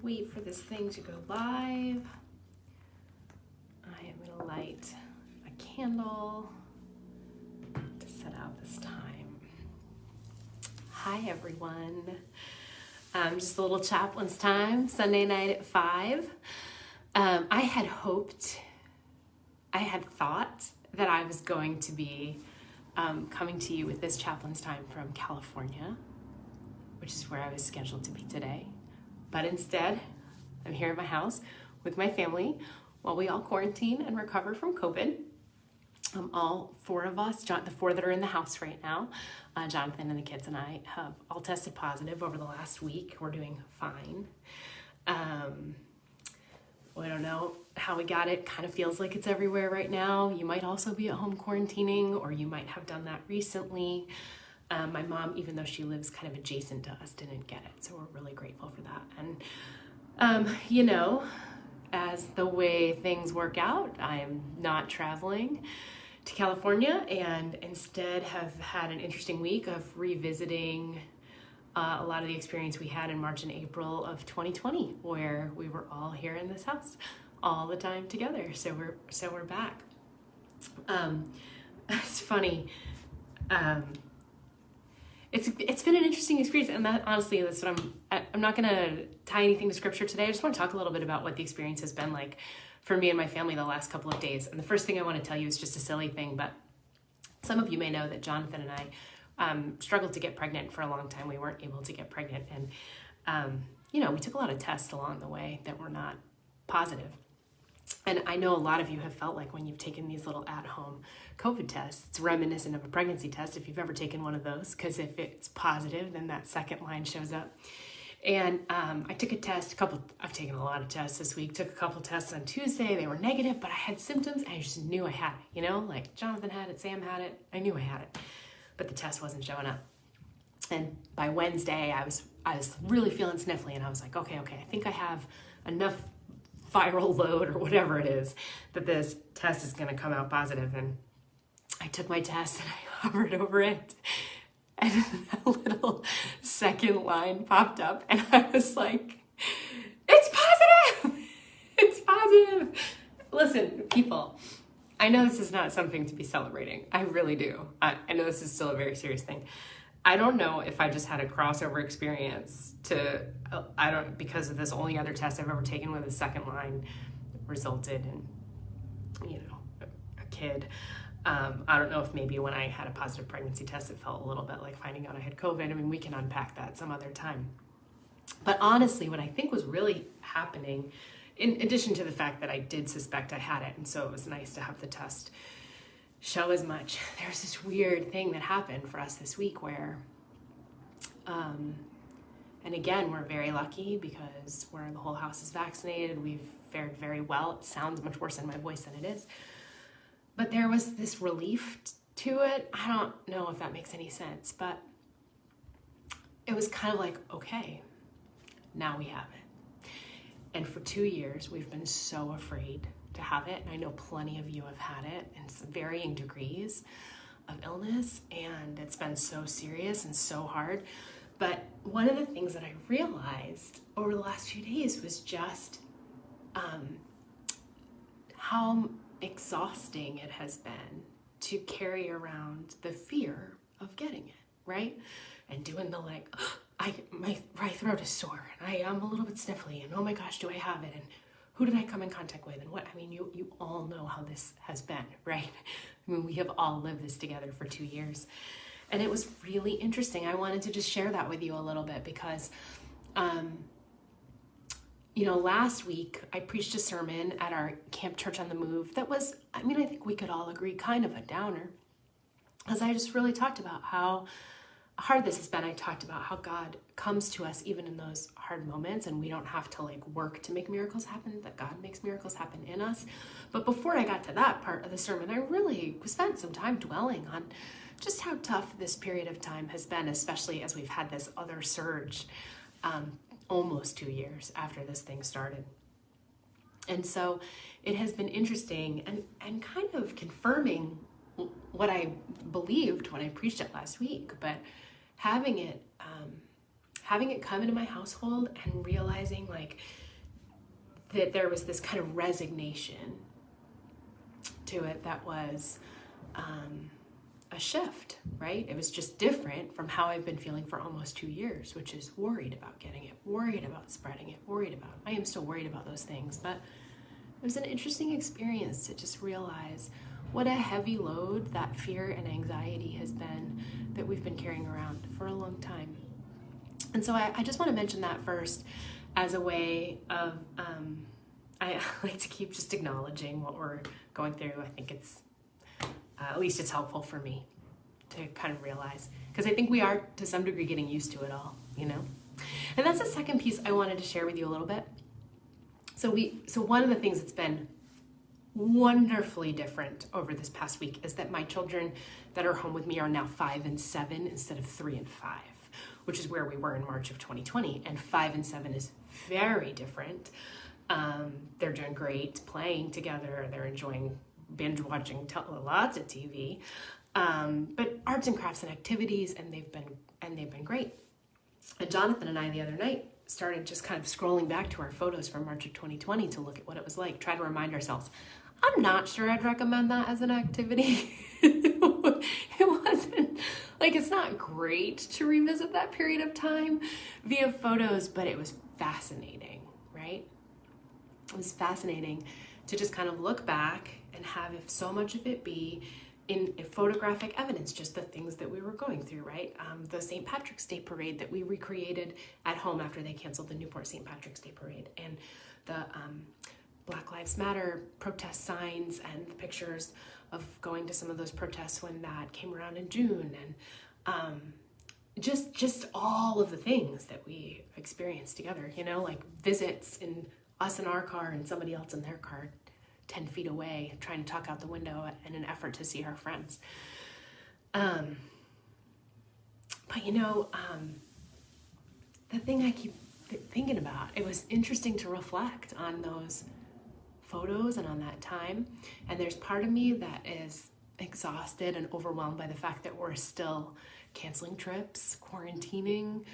wait for this thing to go live. I am going to light a candle to set out this time. Hi, everyone. Just a little Chaplain's time, Sunday night at 5. I had thought that I was going to be coming to you with this Chaplain's time from California, which is where I was scheduled to be today. But instead, I'm here at my house with my family while we all quarantine and recover from COVID. All 4 of us, the 4 that are in the house right now, Jonathan and the kids and I have all tested positive over the last week. We're doing fine. I don't know how we got it. Kind of feels like it's everywhere right now. You might also be at home quarantining, or you might have done that recently. My mom, even though she lives kind of adjacent to us, didn't get it. So we're really grateful for that. And, as the way things work out, I am not traveling to California and instead have had an interesting week of revisiting a lot of the experience we had in March and April of 2020, where we were all here in this house all the time together. So we're back. It's funny. It's been an interesting experience, and that honestly, that's what I'm not gonna tie anything to scripture today. I just want to talk a little bit about what the experience has been like for me and my family the last couple of days. And the first thing I want to tell you is just a silly thing, but some of you may know that Jonathan and I struggled to get pregnant for a long time. We weren't able to get pregnant, and we took a lot of tests along the way that were not positive. And I know a lot of you have felt like when you've taken these little at-home COVID tests, it's reminiscent of a pregnancy test if you've ever taken one of those, because if it's positive, then that second line shows up. And I took a test, I've taken a lot of tests this week, took a couple tests on Tuesday. They were negative, but I had symptoms and I just knew I had it, like Jonathan had it, Sam had it, I knew I had it, but the test wasn't showing up. And by Wednesday, I was really feeling sniffly, and I was like, okay, I think I have enough viral load or whatever it is that this test is going to come out positive. And I took my test and I hovered over it, and a little second line popped up, and I was like, it's positive! It's positive! Listen, people, I know this is not something to be celebrating. I really do. I know this is still a very serious thing. I don't know if I just had a crossover experience because of this only other test I've ever taken with a second line resulted in, a kid. I don't know if maybe when I had a positive pregnancy test, it felt a little bit like finding out I had COVID. I mean, we can unpack that some other time. But honestly, what I think was really happening, in addition to the fact that I did suspect I had it, and so it was nice to have the test show as much, there's this weird thing that happened for us this week where, and again, we're very lucky because the whole house is vaccinated. We've fared very well. It sounds much worse in my voice than it is. But there was this relief to it. I don't know if that makes any sense, but it was kind of like, okay, now we have it. And for 2 years, we've been so afraid to have it. And I know plenty of you have had it in some varying degrees of illness, and it's been so serious and so hard. But one of the things that I realized over the last few days was just how exhausting it has been to carry around the fear of getting it, right? And doing the my throat is sore, and I am a little bit sniffly, and oh my gosh, do I have it? And who did I come in contact with? And what? I mean, you all know how this has been, right? I mean, we have all lived this together for 2 years. And it was really interesting. I wanted to just share that with you a little bit because, last week I preached a sermon at our Camp Church on the Move that was, I think we could all agree, kind of a downer. As I just really talked about how hard this has been. I talked about how God comes to us even in those hard moments, and we don't have to work to make miracles happen, that God makes miracles happen in us. But before I got to that part of the sermon, I really spent some time dwelling on just how tough this period of time has been, especially as we've had this other surge almost 2 years after this thing started. And so it has been interesting and kind of confirming what I believed when I preached it last week, but having having it come into my household and realizing like that there was this kind of resignation to it that was a shift, right? It was just different from how I've been feeling for almost 2 years, which is worried about getting it, worried about spreading it, I am still worried about those things, but it was an interesting experience to just realize what a heavy load that fear and anxiety has been that we've been carrying around for a long time. And so I just want to mention that first as a way of, I like to keep just acknowledging what we're going through. I think it's, at least it's helpful for me to kind of realize, because I think we are to some degree getting used to it all, you know? And that's the second piece I wanted to share with you a little bit. So one of the things that's been wonderfully different over this past week is that my children that are home with me are now 5 and 7 instead of 3 and 5, which is where we were in March of 2020. And 5 and 7 is very different. They're doing great playing together. They're enjoying binge watching lots of TV, but arts and crafts and activities, and they've been great. And Jonathan and I the other night started just kind of scrolling back to our photos from March of 2020 to look at what it was like, try to remind ourselves, I'm not sure I'd recommend that as an activity. It wasn't, like, it's not great to revisit that period of time via photos, but it was fascinating, right? It was fascinating to just kind of look back and have so much of it be in photographic evidence, just the things that we were going through, right? The St. Patrick's Day parade that we recreated at home after they canceled the Newport St. Patrick's Day parade, and the Black Lives Matter protest signs and the pictures of going to some of those protests when that came around in June, and just all of the things that we experienced together, you know, like visits in us in our car and somebody else in their car 10 feet away, trying to talk out the window in an effort to see our friends. But you know, the thing I keep thinking about, it was interesting to reflect on those photos and on that time. And there's part of me that is exhausted and overwhelmed by the fact that we're still canceling trips, quarantining,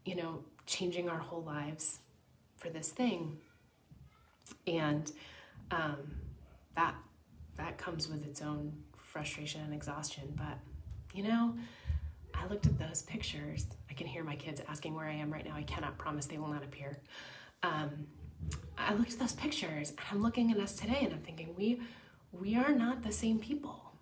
you know, changing our whole lives for this thing. And that comes with its own frustration and exhaustion. But, you know, I looked at those pictures. I can hear my kids asking where I am right now. I cannot promise they will not appear. I looked at those pictures, and I'm looking at us today, and I'm thinking, we are not the same people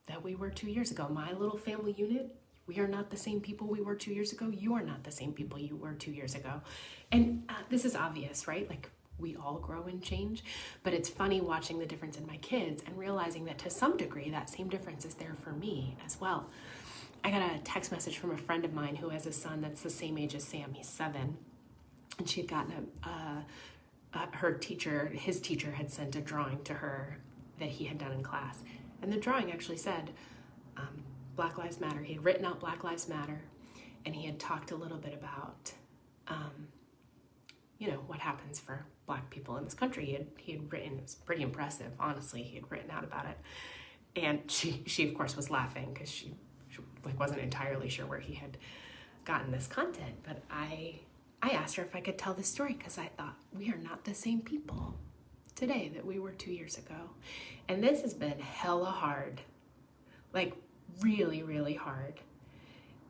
that we were 2 years ago. My little family unit, we are not the same people we were 2 years ago. You are not the same people you were 2 years ago. And this is obvious, right? Like, we all grow and change, but it's funny watching the difference in my kids and realizing that to some degree, that same difference is there for me as well. I got a text message from a friend of mine who has a son that's the same age as Sam. He's 7, and she'd gotten his teacher had sent a drawing to her that he had done in class. And the drawing actually said, Black Lives Matter. He had written out Black Lives Matter, and he had talked a little bit about, you know, what happens for Black people in this country. He had written, it was pretty impressive, honestly. He had written out about it. And she of course was laughing because she like wasn't entirely sure where he had gotten this content. But I asked her if I could tell this story because I thought, we are not the same people today that we were 2 years ago. And this has been hella hard, like really, really hard.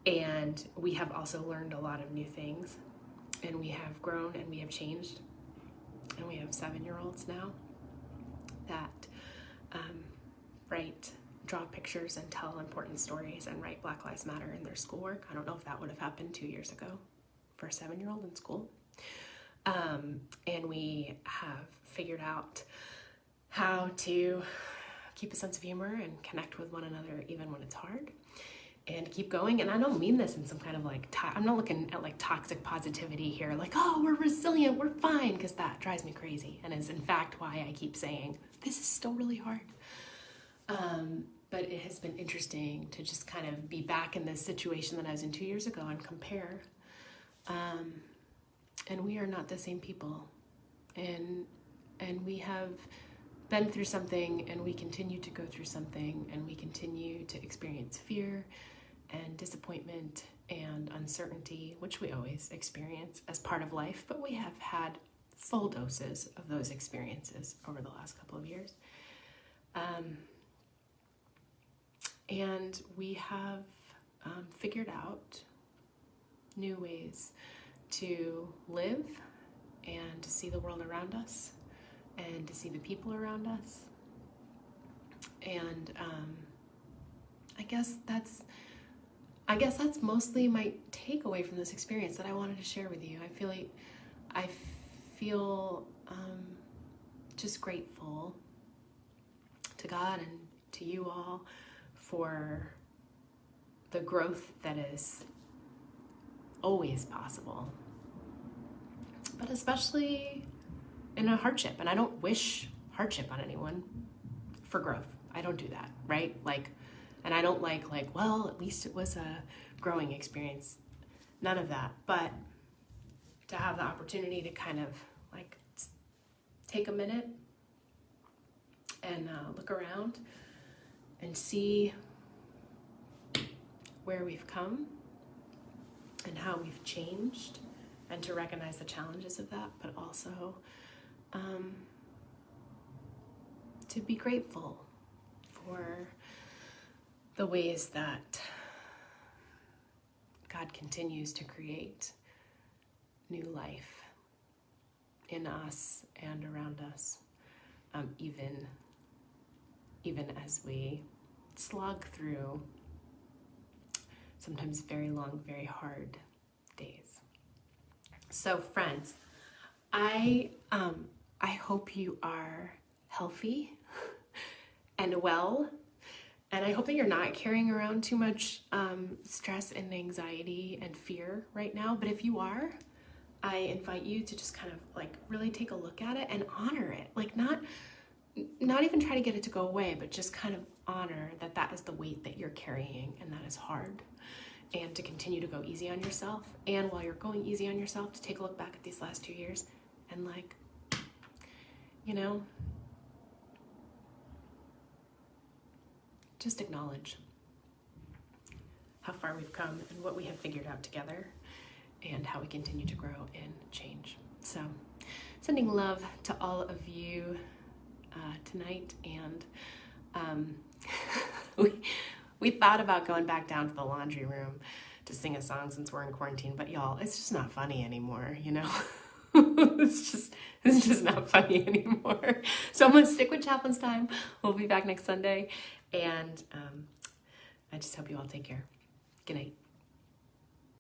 And we have also learned a lot of new things, and we have grown and we have changed. And we have 7-year-olds now that draw pictures and tell important stories and write Black Lives Matter in their schoolwork. I don't know if that would have happened 2 years ago for a 7-year-old in school. And we have figured out how to keep a sense of humor and connect with one another even when it's hard, and keep going. And I don't mean this in some kind of like, I'm not looking at like toxic positivity here, like, oh, we're resilient, we're fine, because that drives me crazy. And is in fact why I keep saying, this is still really hard. But it has been interesting to just kind of be back in this situation that I was in 2 years ago and compare. And we are not the same people. And we have been through something, and we continue to go through something, and we continue to experience fear and disappointment and uncertainty, which we always experience as part of life, but we have had full doses of those experiences over the last couple of years. And we have figured out new ways to live and to see the world around us and to see the people around us. And I guess that's mostly my takeaway from this experience that I wanted to share with you. I feel just grateful to God and to you all for the growth that is always possible, but especially in a hardship. And I don't wish hardship on anyone for growth. I don't do that, right? And I don't like, well, at least it was a growing experience. None of that. But to have the opportunity to kind of take a minute and look around and see where we've come and how we've changed, and to recognize the challenges of that, but also to be grateful for the ways that God continues to create new life in us and around us, even as we slog through sometimes very long, very hard days. So friends, I hope you are healthy and well, and I hope that you're not carrying around too much stress and anxiety and fear right now. But if you are, I invite you to just kind of really take a look at it and honor it. Not even try to get it to go away, but just kind of honor that that is the weight that you're carrying and that is hard. And to continue to go easy on yourself. And while you're going easy on yourself, to take a look back at these last 2 years and just acknowledge how far we've come and what we have figured out together and how we continue to grow and change. So sending love to all of you tonight. And we thought about going back down to the laundry room to sing a song since we're in quarantine, but y'all, it's just not funny anymore, It's just not funny anymore. So I'm gonna stick with Chaplain's time. We'll be back next Sunday, and I just hope you all take care. Good night.